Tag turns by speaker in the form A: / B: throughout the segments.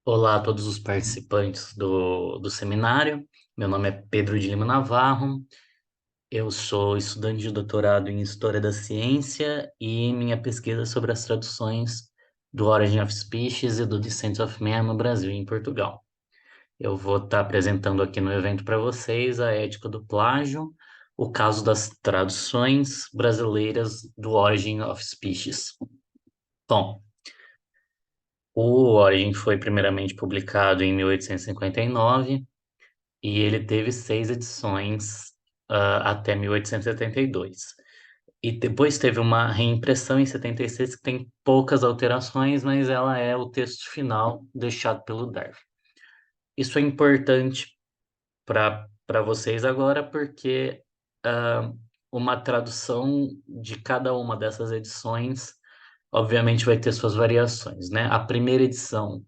A: Olá a todos os participantes do seminário. Meu nome é Pedro de Lima Navarro. Eu sou estudante de doutorado em História da Ciência e minha pesquisa é sobre as traduções do Origin of Species e do Descent of Man no Brasil e em Portugal. Eu vou estar apresentando aqui no evento para vocês a ética do plágio, o caso das traduções brasileiras do Origin of Species. Bom, o Origin foi primeiramente publicado em 1859 e ele teve 6 edições até 1872. E depois teve uma reimpressão em 76 que tem poucas alterações, mas ela é o texto final deixado pelo Darwin. Isso é importante para vocês agora, porque uma tradução de cada uma dessas edições, obviamente, vai ter suas variações, né? A primeira edição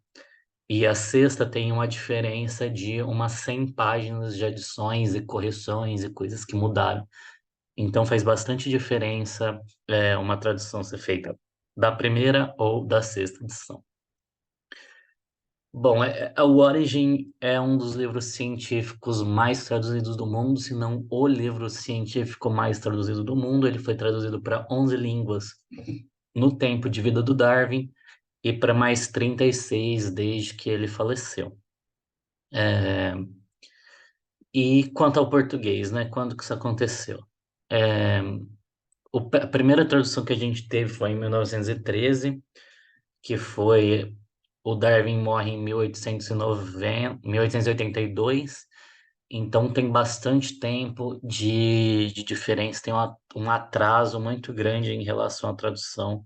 A: e a sexta tem uma diferença de umas 100 páginas de adições e correções e coisas que mudaram. Então faz bastante diferença uma tradução ser feita da primeira ou da sexta edição. Bom, o Origin é um dos livros científicos mais traduzidos do mundo, se não o livro científico mais traduzido do mundo. Ele foi traduzido para 11 línguas no tempo de vida do Darwin e para mais 36 desde que ele faleceu. É, E quanto ao português, né? Quando que isso aconteceu? É, a primeira tradução que a gente teve foi em 1913, que foi o Darwin morre em 1890, 1882, então tem bastante tempo de diferença, tem um atraso muito grande em relação à tradução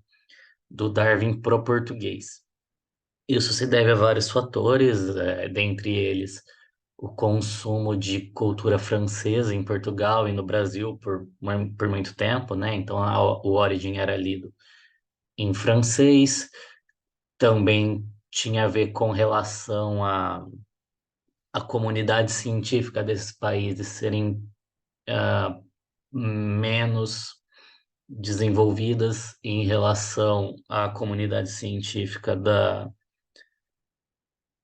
A: do Darwin para o português. Isso se deve a vários fatores, dentre eles o consumo de cultura francesa em Portugal e no Brasil por muito tempo, né? Então o Origin era lido em francês, também tinha a ver com relação à comunidade científica desses países serem menos desenvolvidas em relação à comunidade científica da,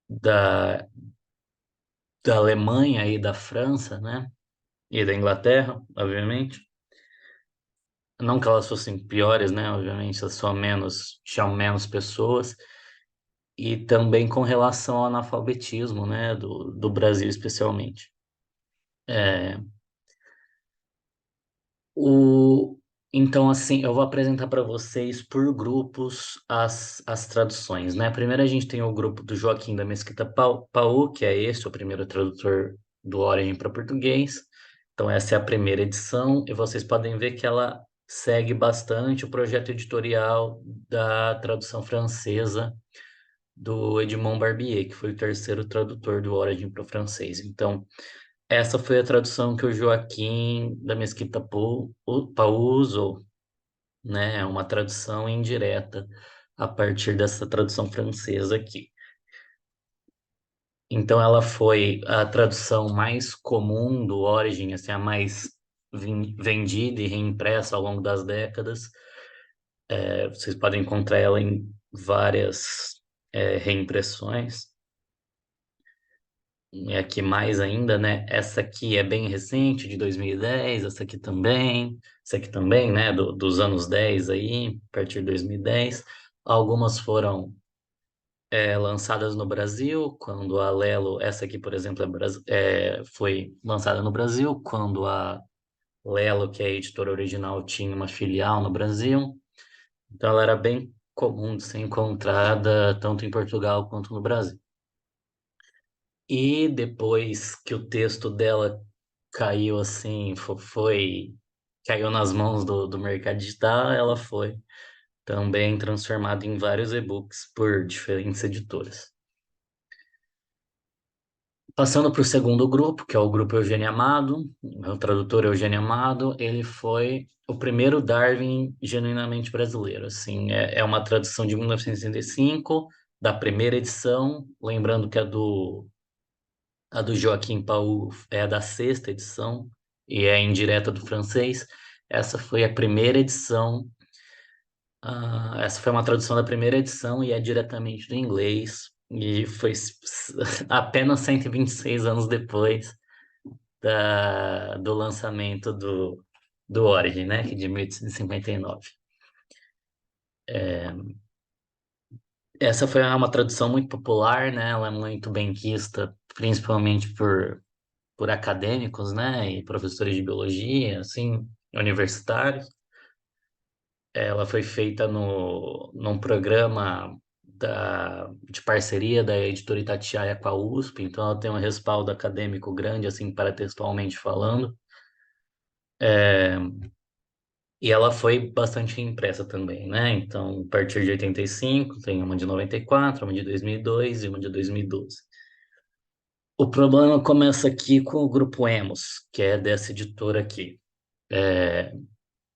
A: da Alemanha e da França, né? E da Inglaterra, obviamente. Não que elas fossem piores, né? Obviamente, elas são menos, tinham menos pessoas. E também com relação ao analfabetismo, né? Do Brasil, especialmente. É, o, então, assim, eu vou apresentar para vocês por grupos as traduções, né? Primeiro a gente tem o grupo do Joaquim da Mesquita Paú, que é o primeiro tradutor do Origem para português. Então, essa é a primeira edição, e vocês podem ver que ela segue bastante o projeto editorial da tradução francesa do Edmond Barbier, que foi o terceiro tradutor do Origem para o francês. Então, essa foi a tradução que o Joaquim da Mesquita Paú usou, né? É uma tradução indireta a partir dessa tradução francesa aqui. Então, ela foi a tradução mais comum do Origin, assim, a mais vendida e reimpressa ao longo das décadas. Vocês podem encontrar ela em várias reimpressões. E aqui mais ainda, né? Essa aqui é bem recente, de 2010, essa aqui também, né? Dos anos 10 aí, a partir de 2010. Algumas foram lançadas no Brasil, quando a Lelo, essa aqui, por exemplo, foi lançada no Brasil, quando a Lelo, que é a editora original, tinha uma filial no Brasil. Então ela era bem comum de ser encontrada tanto em Portugal quanto no Brasil. E depois que o texto dela caiu assim, caiu nas mãos do mercado digital, ela foi também transformada em vários e-books por diferentes editoras. Passando para o segundo grupo, que é o grupo Eugênio Amado, o tradutor Eugênio Amado, ele foi o primeiro Darwin genuinamente brasileiro. Assim, é uma tradução de 1965, da primeira edição, lembrando que a do Joaquim Paul é a da sexta edição e é indireta do francês. Essa foi a primeira edição, essa foi uma tradução da primeira edição e é diretamente do inglês. E foi apenas 126 anos depois do lançamento do Origin, né? Que de 1859. Essa foi uma tradução muito popular, né? Ela é muito bem quista, principalmente por acadêmicos, né? E professores de biologia, assim, universitários. Ela foi feita num programa de parceria da editora Itatiaia com a USP, então ela tem um respaldo acadêmico grande, assim, paratextualmente falando. E ela foi bastante impressa também, né? Então, a partir de 85, tem uma de 94, uma de 2002 e uma de 2012. O problema começa aqui com o grupo Emos, que é dessa editora aqui,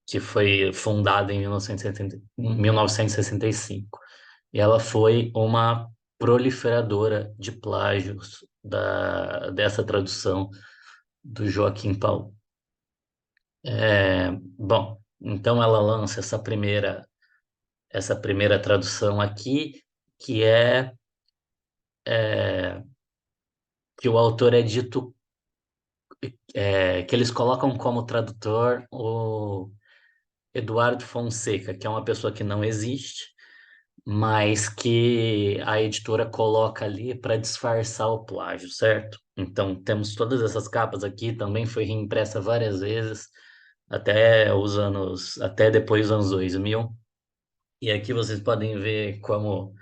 A: que foi fundada em 1965. E ela foi uma proliferadora de plágios dessa tradução do Joaquim Paul. Bom, então ela lança essa primeira tradução aqui, que que o autor é dito, que eles colocam como tradutor o Eduardo Fonseca, que é uma pessoa que não existe, mas que a editora coloca ali para disfarçar o plágio, certo? Então, temos todas essas capas aqui, também foi reimpressa várias vezes, até depois dos anos 2000. E aqui vocês podem ver como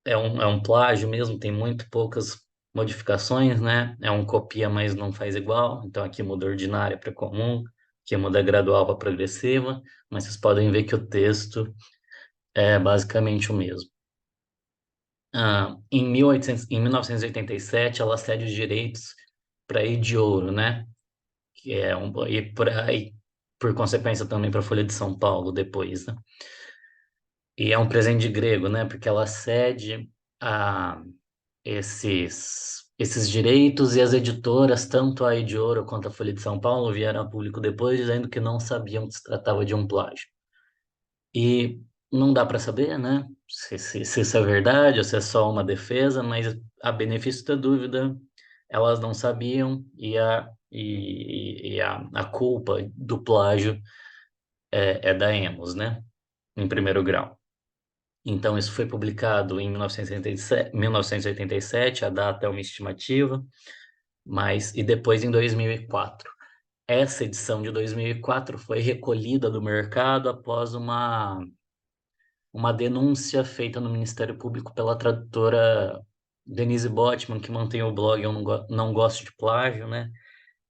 A: é um plágio mesmo, tem muito poucas modificações, né? É um copia, mas não faz igual. Então, aqui muda ordinária para comum, aqui muda gradual para progressiva, mas vocês podem ver que o texto é basicamente o mesmo. Em 1987, ela cede os direitos para Ir de Ouro, né? Que é e por consequência também para a Folha de São Paulo depois, né? E é um presente de grego, né? Porque ela cede a esses direitos e as editoras, tanto a Ir de Ouro quanto a Folha de São Paulo, vieram a público depois dizendo que não sabiam que se tratava de um plágio. E não dá para saber, né? Se isso é verdade ou se é só uma defesa, mas a benefício da dúvida, elas não sabiam e a culpa do plágio é da Emos, né? Em primeiro grau. Então, isso foi publicado em 1987, a data é uma estimativa, e depois em 2004. Essa edição de 2004 foi recolhida do mercado após uma denúncia feita no Ministério Público pela tradutora Denise Botman, que mantém o blog Eu Não Gosto de Plágio, né?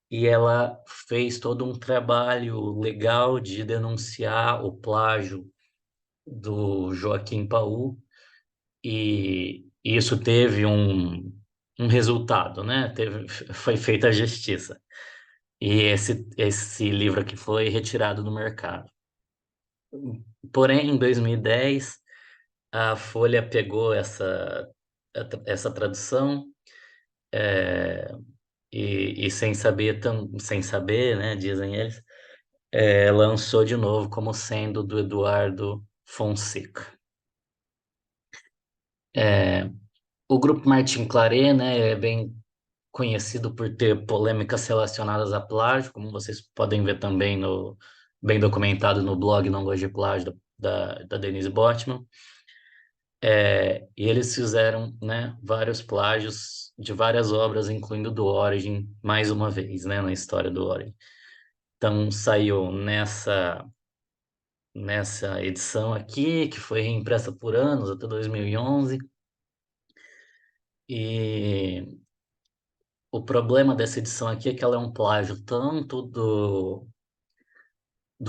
A: E ela fez todo um trabalho legal de denunciar o plágio do Joaquim Paul, e isso teve um resultado, né? Foi feita a justiça. E esse livro aqui foi retirado do mercado. Porém, em 2010, a Folha pegou essa tradução, é, e sem saber, né, dizem eles, lançou de novo como sendo do Eduardo Fonseca. O grupo Martin Claret, né, é bem conhecido por ter polêmicas relacionadas a plágio, como vocês podem ver também bem documentado no blog Não Gosto de Plágio da Denise Botman. E eles fizeram, né, vários plágios de várias obras, incluindo do Origin, mais uma vez, né, na história do Origin. Então, saiu nessa edição aqui, que foi reimpressa por anos, até 2011. E o problema dessa edição aqui é que ela é um plágio tanto do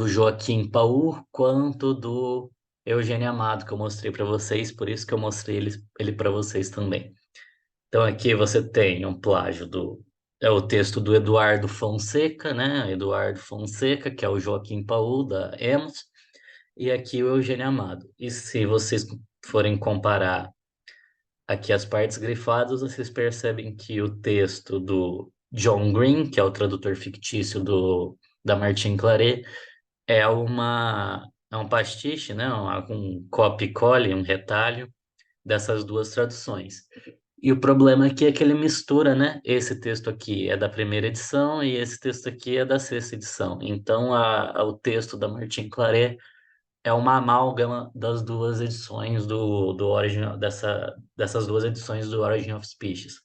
A: Joaquim Paur quanto do Eugênio Amado, que eu mostrei para vocês, por isso que eu mostrei ele para vocês também. Então aqui você tem um plágio é o texto do Eduardo Fonseca, né? Eduardo Fonseca, que é o Joaquim Paul da Emos, e aqui o Eugênio Amado. E se vocês forem comparar aqui as partes grifadas, vocês percebem que o texto do John Green, que é o tradutor fictício da Martine Claret, é um pastiche, né? Um copy-collie, um retalho dessas duas traduções. E o problema aqui é que ele mistura, né? Esse texto aqui é da primeira edição e esse texto aqui é da sexta edição. Então, o texto da Martin Claret é uma amálgama das duas edições do Origin, dessas duas edições do Origin of Species.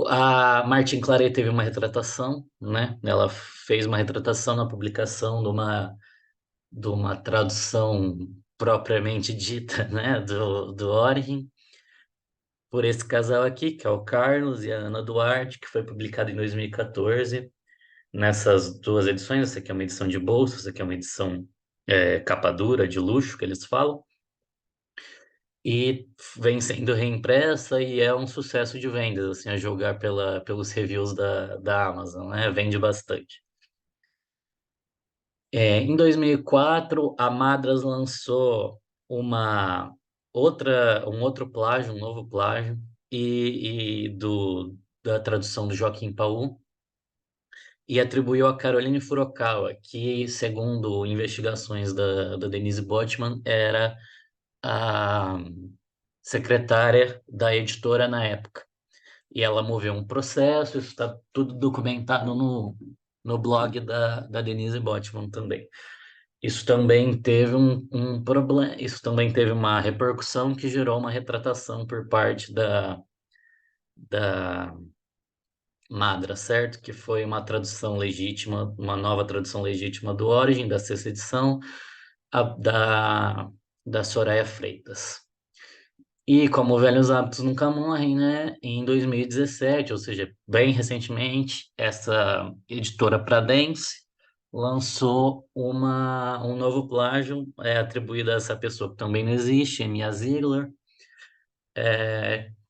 A: A Martin Claret teve uma retratação, né? Ela fez uma retratação na publicação de uma tradução propriamente dita, né? Do Origin, por esse casal aqui, que é o Carlos e a Ana Duarte, que foi publicado em 2014, nessas duas edições. Essa aqui é uma edição de bolso, essa aqui é uma edição capa dura, de luxo, que eles falam. E vem sendo reimpressa e é um sucesso de vendas, assim, a julgar pelos reviews da Amazon, né? Vende bastante. Em 2004, a Madras lançou uma um outro plágio, um novo plágio, da tradução do Joaquim Paul, e atribuiu a Caroline Furukawa, que, segundo investigações da Denise Botman, era a secretária da editora na época. E ela moveu um processo, isso está tudo documentado no blog da Denise Botman também. Isso também teve um problema, isso também teve uma repercussão que gerou uma retratação por parte da Madra, certo? Que foi uma tradução legítima, uma nova tradução legítima do Origin, da sexta edição, a, da Soraya Freitas. E como velhos hábitos nunca morrem, né? Em 2017, ou seja, bem recentemente, essa editora pradense lançou um novo plágio atribuído a essa pessoa que também não existe, Mia Ziegler.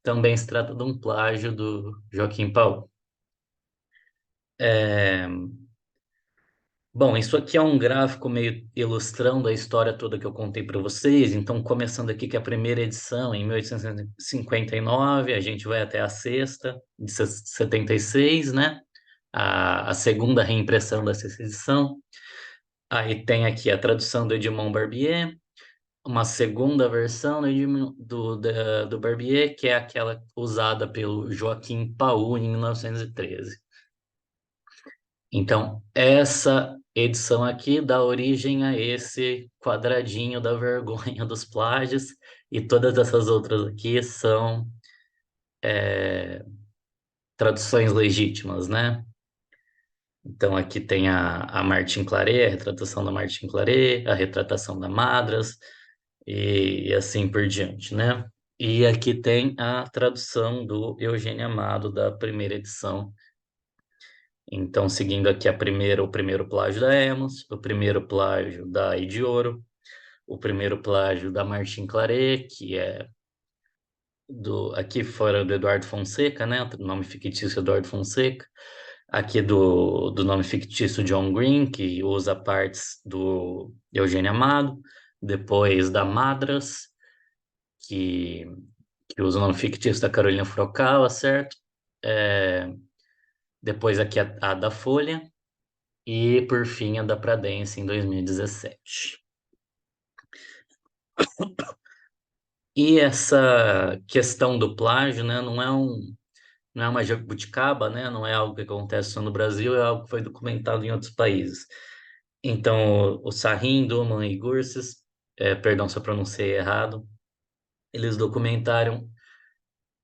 A: Também se trata de um plágio do Joaquim Paul. É, Bom, isso aqui é um gráfico meio ilustrando a história toda que eu contei para vocês. Então, começando aqui que a primeira edição, em 1859, a gente vai até a sexta, de 76, né? A segunda reimpressão dessa edição. Aí tem aqui a tradução do Edmond Barbier, uma segunda versão do Barbier, que é aquela usada pelo Joaquim Paul em 1913. Então, essa edição aqui dá origem a esse quadradinho da vergonha dos plágios, e todas essas outras aqui são traduções legítimas, né? Então, aqui tem a Martin Claret, a retratação da Martin Claret, a retratação da Madras, e assim por diante, né? E aqui tem a tradução do Eugênio Amado, da primeira edição. Então, seguindo aqui o primeiro plágio da Emos, o primeiro plágio da Edioro, o primeiro plágio da Martin Claret, que é aqui fora do Eduardo Fonseca, né? O nome fictício Eduardo Fonseca. Aqui do nome fictício John Green, que usa partes do Eugênio Amado. Depois da Madras, que, que usa o nome fictício da Carolina Furukawa, certo? É, Depois aqui a da Folha. E, por fim, a da Pradense em 2017. E essa questão do plágio, né, não é uma jabuticaba, né, não é algo que acontece só no Brasil, é algo que foi documentado em outros países. Então, o Sahin, Duman e Gurses, perdão se eu pronunciei errado, eles documentaram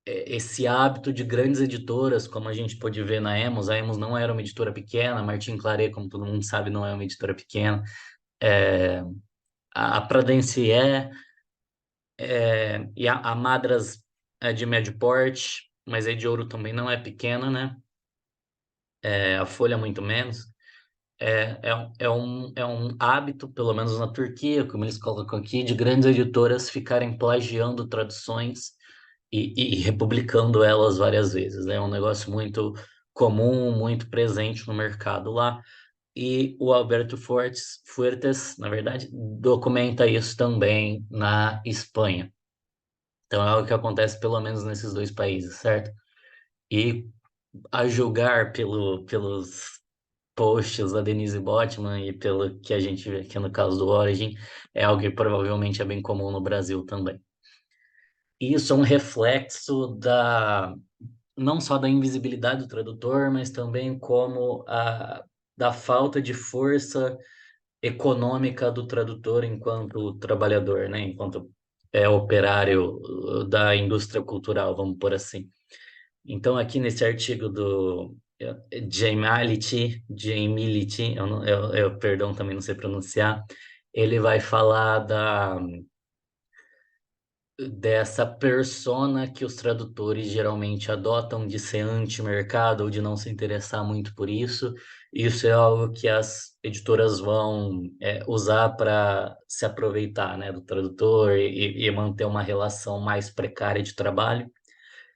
A: esse hábito de grandes editoras, como a gente pôde ver na Emos. A Emos não era uma editora pequena, a Martin Claret, como todo mundo sabe, não é uma editora pequena. É, a Pradense e a Madras é de médio porte, mas a de ouro também não é pequena, né? A folha muito menos. É um hábito, pelo menos na Turquia, como eles colocam aqui, de grandes editoras ficarem plagiando traduções e republicando elas várias vezes, né? É um negócio muito comum, muito presente no mercado lá. E o Alberto Fuertes, na verdade, documenta isso também na Espanha. Então é algo que acontece pelo menos nesses dois países, certo? E a julgar posts da Denise Botman e pelo que a gente vê aqui no caso do Origin, é algo que provavelmente é bem comum no Brasil também. Isso é um reflexo não só da invisibilidade do tradutor, mas também da falta de força econômica do tradutor enquanto trabalhador, né? Enquanto operário da indústria cultural, vamos por assim. Então, aqui nesse artigo do Jamality, perdão, também não sei pronunciar, ele vai falar dessa persona que os tradutores geralmente adotam de ser anti-mercado ou de não se interessar muito por isso. Isso é algo que as editoras vão usar para se aproveitar, né, do tradutor e manter uma relação mais precária de trabalho.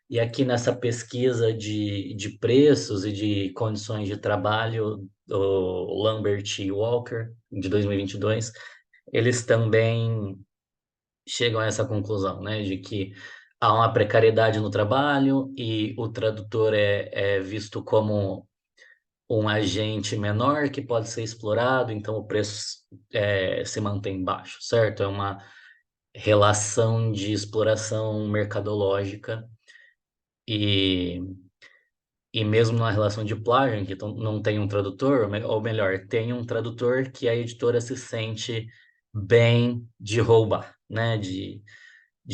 A: E aqui nessa pesquisa de preços e de condições de trabalho, o Lambert e Walker, de 2022, eles também chegam a essa conclusão, né, de que há uma precariedade no trabalho e o tradutor é visto como um agente menor que pode ser explorado, então o preço se mantém baixo, certo? É uma relação de exploração mercadológica e, e mesmo numa relação de plágio, em que não tem um tradutor, ou melhor, tem um tradutor que a editora se sente bem de roubar, né? De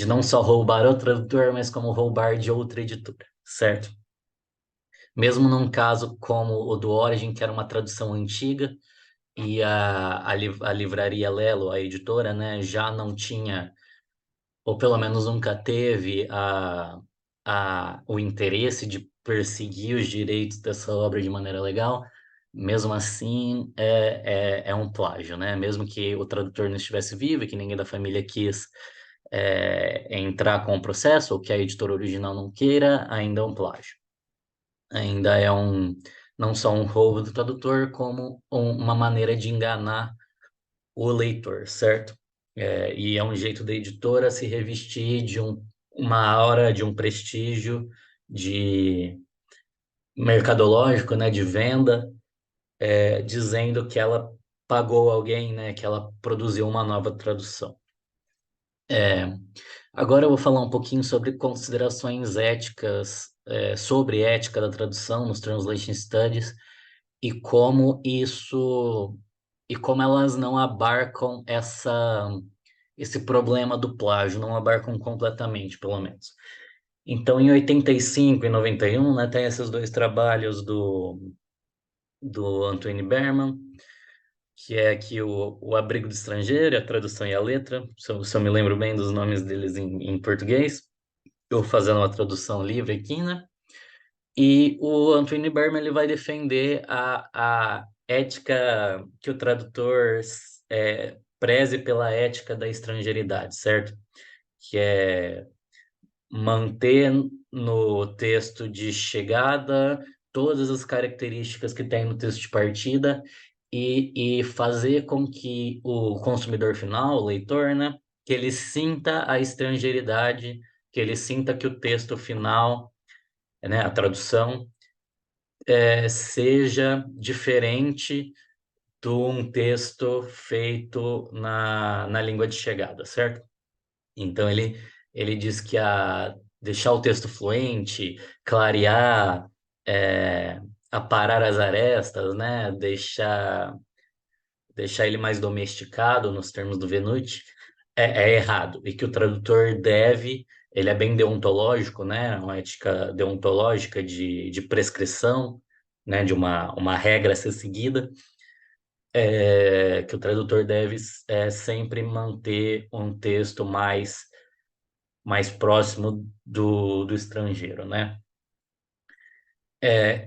A: não só roubar o tradutor, mas como roubar de outra editora, certo? Mesmo num caso como o do Origin, que era uma tradução antiga, e a livraria Lelo, a editora, né, já não tinha, ou pelo menos nunca teve, o interesse de perseguir os direitos dessa obra de maneira legal, mesmo assim é um plágio, né? Mesmo que o tradutor não estivesse vivo e que ninguém da família quis entrar com o processo, ou que a editora original não queira, ainda é um plágio. Ainda é não só um roubo do tradutor, como uma maneira de enganar o leitor, certo? E é um jeito da editora se revestir de uma aura, de um prestígio, de mercadológico, né, de venda, dizendo que ela pagou alguém, né, que ela produziu uma nova tradução. Agora eu vou falar um pouquinho sobre considerações éticas, sobre ética da tradução nos Translation Studies e como elas não abarcam esse problema do plágio, não abarcam completamente, pelo menos. Então, em 85 e 91, né, tem esses dois trabalhos do Antoine Berman, que é aqui o Abrigo do Estrangeiro, a tradução e a letra, se eu me lembro bem dos nomes deles em português, eu fazendo uma tradução livre aqui, né? E o Anthony Berman ele vai defender a ética que o tradutor preze pela ética da estrangeiridade, certo? Que é manter no texto de chegada todas as características que tem no texto de partida e fazer com que o consumidor final, o leitor, né, que ele sinta a estrangeiridade, que ele sinta que o texto final, né, a tradução, seja diferente de um texto feito na língua de chegada, certo? Então ele diz que deixar o texto fluente, clarear, aparar as arestas, né? Deixar ele mais domesticado nos termos do Venuti é errado. E que o tradutor ele é bem deontológico, né? Uma ética deontológica de prescrição, né? De uma regra a ser seguida, que o tradutor deve sempre manter um texto mais próximo do estrangeiro, né?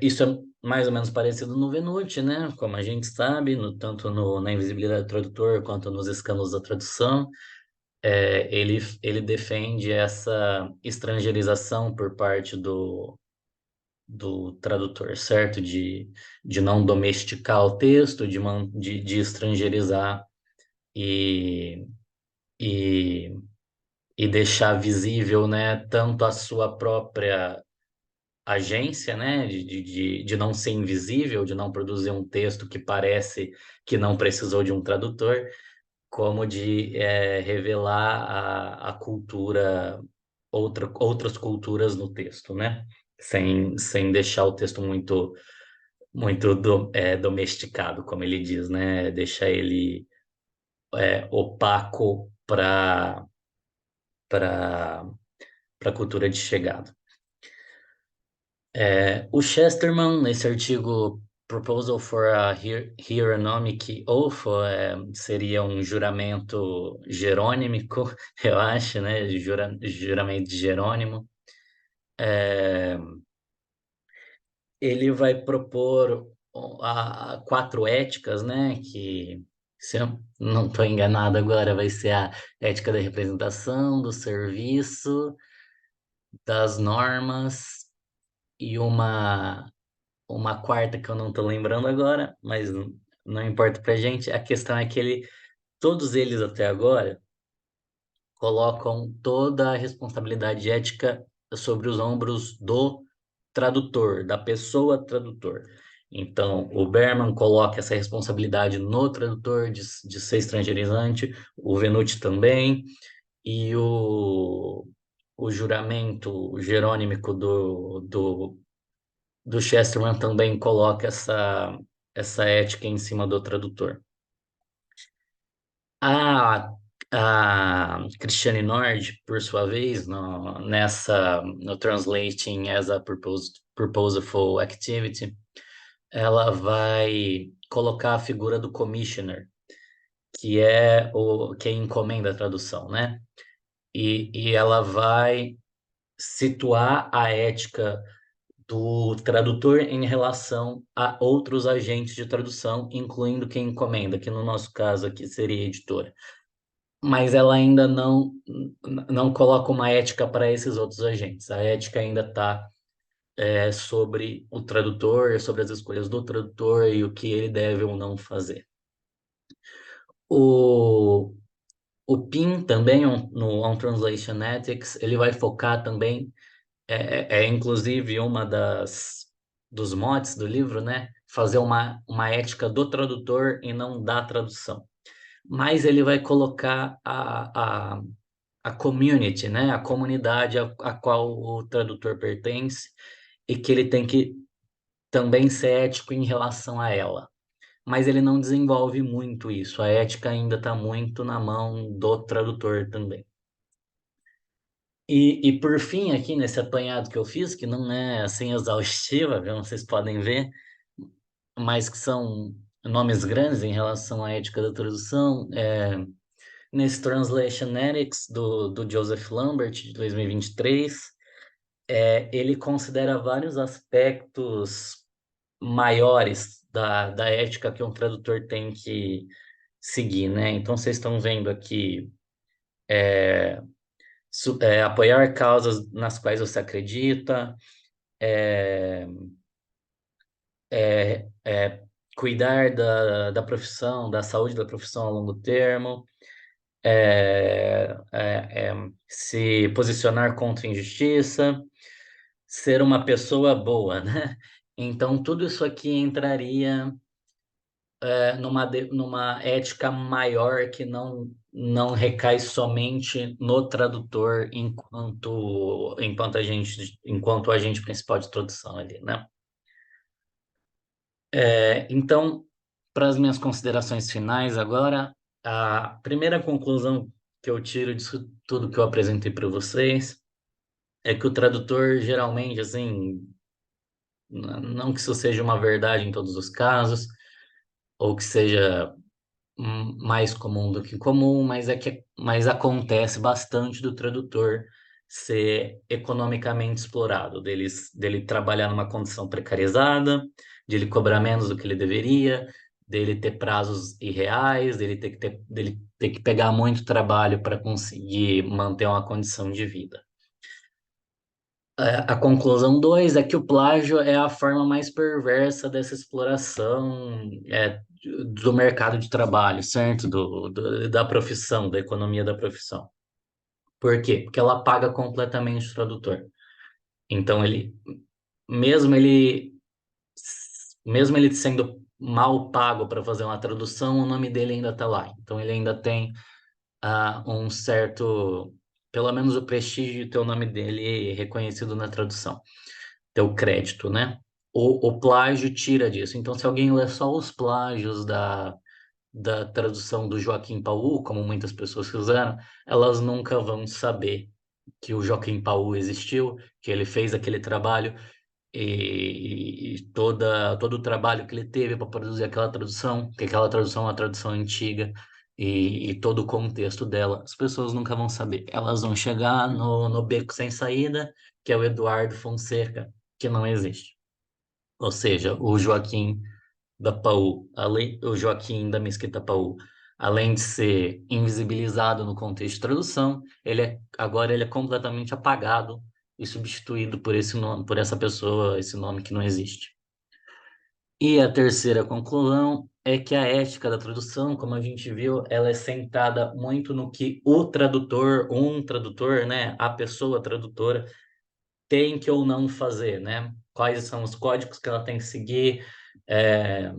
A: Isso é mais ou menos parecido no Venuti, né? Como a gente sabe, tanto na invisibilidade do tradutor quanto nos escândalos da tradução, ele defende essa estrangeirização por parte do tradutor, certo? De não domesticar o texto, de estrangeirizar e, e, e deixar visível, né, tanto a sua própria agência, né, de não ser invisível, de não produzir um texto que parece que não precisou de um tradutor, como de revelar a cultura, outras culturas no texto, né? Sem deixar o texto muito domesticado, como ele diz, né? Deixar ele opaco para a cultura de chegada. O Chesterman, nesse artigo Proposal for a Hieronymic Oath, seria um juramento jerônimico, eu acho, né? Juramento de Jerônimo. Ele vai propor quatro éticas, né? Que, se eu não estou enganado agora, vai ser a ética da representação, do serviço, das normas e uma quarta que eu não estou lembrando agora, mas não importa pra gente. A questão é que todos eles até agora colocam toda a responsabilidade ética sobre os ombros do tradutor, da pessoa tradutor. Então, o Berman coloca essa responsabilidade no tradutor de ser estrangerizante, o Venuti também, e o juramento jerônimico do Chesterman também coloca essa ética em cima do tradutor. A, a Christiane Nord, por sua vez, no Translating as a Purposeful Activity, ela vai colocar a figura do commissioner, que encomenda a tradução, né? E ela vai situar a ética do tradutor em relação a outros agentes de tradução, incluindo quem encomenda, que no nosso caso aqui seria a editora. Mas ela ainda não coloca uma ética para esses outros agentes. A ética ainda está sobre o tradutor, sobre as escolhas do tradutor e o que ele deve ou não fazer. O, o PIN também, no On Translation Ethics, ele vai focar também, inclusive uma dos motes do livro, né? Fazer uma ética do tradutor e não da tradução. Mas ele vai colocar a community, né? A comunidade a qual o tradutor pertence e que ele tem que também ser ético em relação a ela. Mas ele não desenvolve muito isso. A ética ainda está muito na mão do tradutor também. E por fim, aqui nesse apanhado que eu fiz, que não é assim exaustiva, como vocês podem ver, mas que são nomes grandes em relação à ética da tradução, nesse Translation Ethics do Joseph Lambert, de 2023, ele considera vários aspectos maiores da ética que um tradutor tem que seguir, né? Então, vocês estão vendo aqui apoiar causas nas quais você acredita, é, cuidar da profissão, da saúde da profissão a longo termo, se posicionar contra a injustiça, ser uma pessoa boa, né? Então, tudo isso aqui entraria numa ética maior que não recai somente no tradutor enquanto agente principal de tradução ali, né? Então, para as minhas considerações finais agora, a primeira conclusão que eu tiro disso tudo que eu apresentei para vocês é que o tradutor geralmente, assim, não que isso seja uma verdade em todos os casos, ou que seja mais comum do que comum, mas acontece bastante do tradutor ser economicamente explorado, dele trabalhar numa condição precarizada, de ele cobrar menos do que ele deveria, dele ter prazos irreais, dele ter que pegar muito trabalho para conseguir manter uma condição de vida. A conclusão 2 é que o plágio é a forma mais perversa dessa exploração do mercado de trabalho, certo? Da profissão, da economia da profissão. Por quê? Porque ela paga completamente o tradutor. Então, mesmo ele, mesmo ele sendo mal pago para fazer uma tradução, o nome dele ainda está lá. Então ele ainda tem um certo, pelo menos o prestígio de ter o nome dele reconhecido na tradução, ter o crédito, né? O plágio tira disso. Então, se alguém lê só os plágios da tradução do Joaquim Paul, como muitas pessoas fizeram, elas nunca vão saber que o Joaquim Paul existiu, que ele fez aquele trabalho e todo o trabalho que ele teve para produzir aquela tradução, que aquela tradução é uma tradução antiga, e todo o contexto dela, as pessoas nunca vão saber. Elas vão chegar no beco sem saída, que é o Eduardo Fonseca, que não existe. Ou seja, o Joaquim da Paul, o Joaquim da Mesquita Paul, além de ser invisibilizado no contexto de tradução, agora ele é completamente apagado e substituído por esse nome, por essa pessoa, esse nome que não existe. E a terceira conclusão é que a ética da tradução, como a gente viu, ela é sentada muito no que o tradutor, um tradutor, né, a pessoa tradutora, tem que ou não fazer, né? Quais são os códigos que ela tem que seguir, é,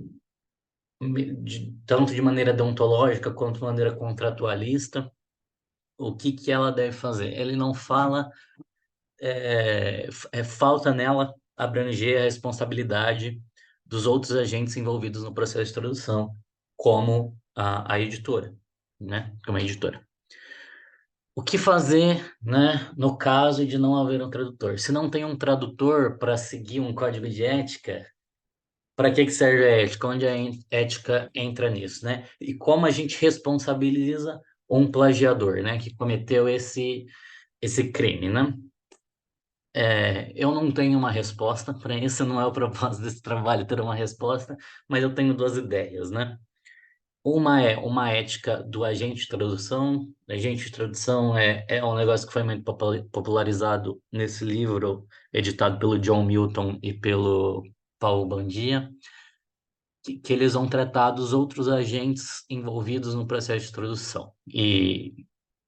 A: tanto de maneira deontológica quanto de maneira contratualista, o que que ela deve fazer. Ele não fala, falta nela abranger a responsabilidade dos outros agentes envolvidos no processo de tradução, como a editora, né? Como a editora. O que fazer, né, no caso de não haver um tradutor? Se não tem um tradutor para seguir um código de ética, para que que serve a ética? Onde a ética entra nisso, né? E como a gente responsabiliza um plagiador, né, que cometeu esse crime, né? Eu não tenho uma resposta para isso, não é o propósito desse trabalho ter uma resposta, mas eu tenho duas ideias, né? Uma é uma ética do agente de tradução. Agente de tradução é um negócio que foi muito popularizado nesse livro, editado pelo John Milton e pelo Paulo Bandia, que eles vão tratar dos outros agentes envolvidos no processo de tradução. E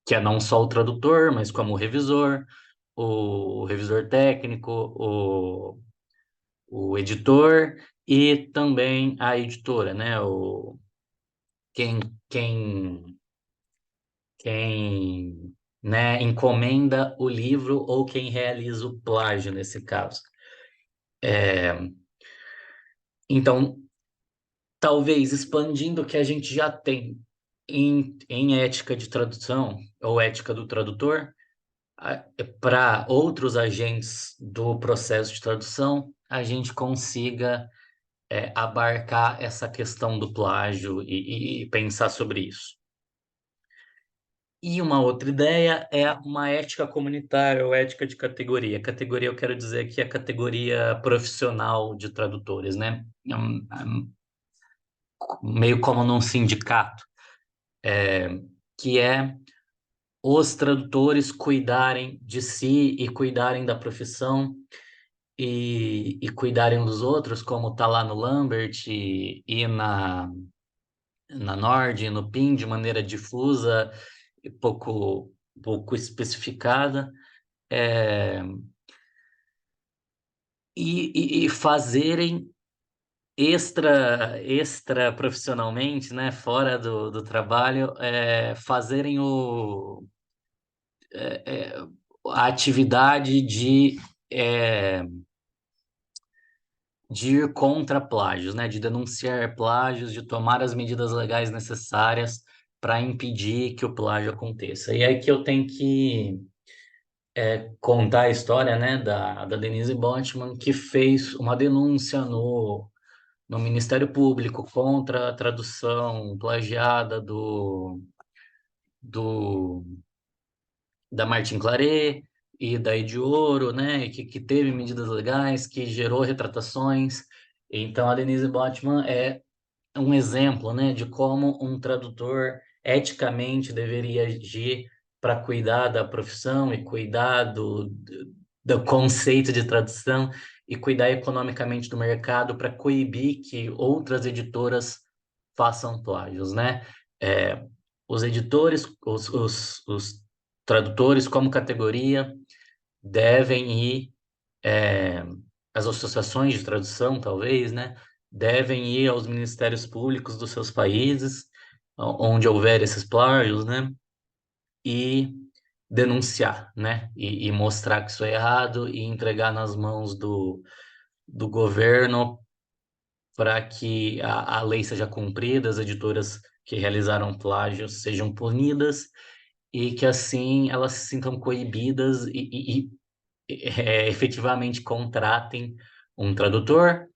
A: que é não só o tradutor, mas como o revisor técnico, o editor e também a editora, né? Quem, quem, quem, né, encomenda o livro ou quem realiza o plágio nesse caso. Então, talvez expandindo o que a gente já tem em ética de tradução ou ética do tradutor para outros agentes do processo de tradução, a gente consiga abarcar essa questão do plágio e pensar sobre isso. E uma outra ideia é uma ética comunitária ou ética de categoria. Categoria, eu quero dizer que é a categoria profissional de tradutores, né? Meio como num sindicato, que é os tradutores cuidarem de si e cuidarem da profissão e cuidarem dos outros, como tá lá no Lambert e na Nord, e no PIN, de maneira difusa e pouco especificada, é, e fazerem extra profissionalmente, né, fora do trabalho, fazerem é, a atividade é, de ir contra plágios, né? De denunciar plágios, de tomar as medidas legais necessárias para impedir que o plágio aconteça. E aí que eu tenho que contar a história, né, da Denise Botman, que fez uma denúncia no Ministério Público contra a tradução plagiada do da Martin Claret e da Edioro, né, que teve medidas legais, que gerou retratações. Então, a Denise Botman é um exemplo, né, de como um tradutor eticamente deveria agir para cuidar da profissão e cuidar do conceito de tradução e cuidar economicamente do mercado para coibir que outras editoras façam plágios, né? É, os editores, os tradutores como categoria devem ir as associações de tradução, talvez, né, devem ir aos ministérios públicos dos seus países, onde houver esses plágios, né, e denunciar, né, e mostrar que isso é errado e entregar nas mãos do governo para que a lei seja cumprida, as editoras que realizaram plágios sejam punidas e que assim elas se sintam coibidas e efetivamente contratem um tradutor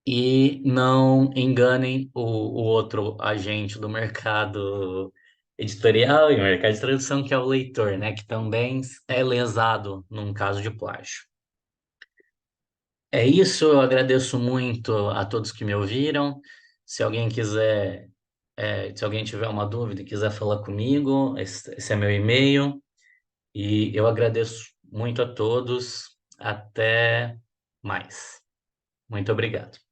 A: e não enganem o outro agente do mercado editorial e mercado de tradução, que é o leitor, né? Que também é lesado num caso de plágio. É isso, eu agradeço muito a todos que me ouviram. Se alguém quiser, se alguém tiver uma dúvida e quiser falar comigo, esse é meu e-mail. E eu agradeço muito a todos. Até mais. Muito obrigado.